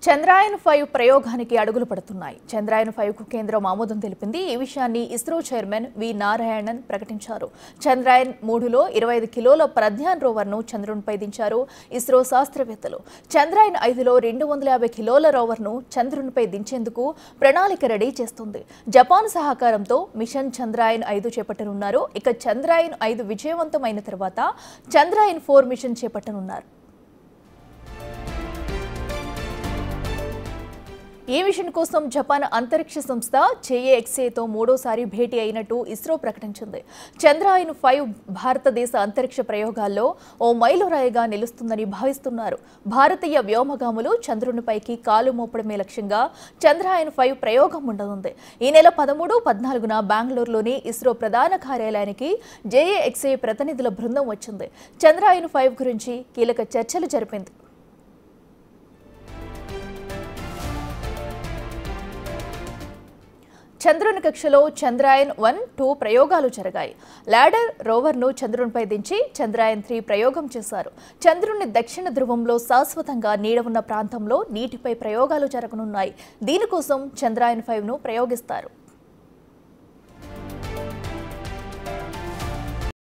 చంద్రయాన్-5 ప్రయోగానికి అడుగులు పడుతున్నాయి. చంద్రయాన్-5కు కేంద్రం ఆమోదం తెలిపింది. ఈ విషయాన్ని ఇస్రో చైర్మన్ వి నారాయణన్ ప్రకటించారు. చంద్రయాన్-3లో 25 కిలోల ప్రజ్ఞాన్ రోవర్ను చంద్రునిపై దించారు ఇస్రో శాస్త్రవేత్తలు. చంద్రయాన్-5లో 250 కిలోల రోవర్ను చంద్రునిపై దించేందుకు ప్రణాళిక రెడీ చేస్తుంది. జపాన్ సహకారంతో మిషన్ చంద్రయాన్-5 చేపట్టనున్నారు. ఇక చంద్రయాన్-5 విజయవంతమైన తర్వాత చంద్రయాన్-4 మిషన్ చేపట్టనున్నారు. ఈ మిషన్ కోసం జపాన్ అంతరిక్ష సంస్థ JAXAతో మూడోసారి భేటీ అయినట్టు ఇస్రో ప్రకటించింది. చంద్రయాన్-5 భారతదేశ అంతరిక్ష ప్రయోగాల్లో ఓ మైలురాయిగా నిలుస్తుందని భావిస్తున్నారు. భారతీయ వ్యోమగాములు చంద్రునిపైకి కాలు మోపడమే లక్ష్యంగా చంద్రయాన్-5 ప్రయోగం ఉండనుంది. ఈ నెల 13, 14న బెంగళూరులోని ఇస్రో ప్రధాన కార్యాలయానికి JAXA ప్రతినిధుల బృందం వచ్చింది. చంద్రయాన్-5 గురించి కీలక చర్చలు జరిపింది. చంద్రుని కక్షలో చంద్రయాన్-1, 2 ప్రయోగాలు జరిగాయి. ల్యాండర్ రోవర్ను చంద్రునిపై దించి చంద్రయాన్-3 ప్రయోగం చేశారు. చంద్రుని దక్షిణ ధ్రువంలో శాశ్వతంగా నీడ ఉన్న ప్రాంతంలో నీటిపై ప్రయోగాలు జరగనున్నాయి. దీనికోసం చంద్రయాన్-5ను ప్రయోగిస్తారు.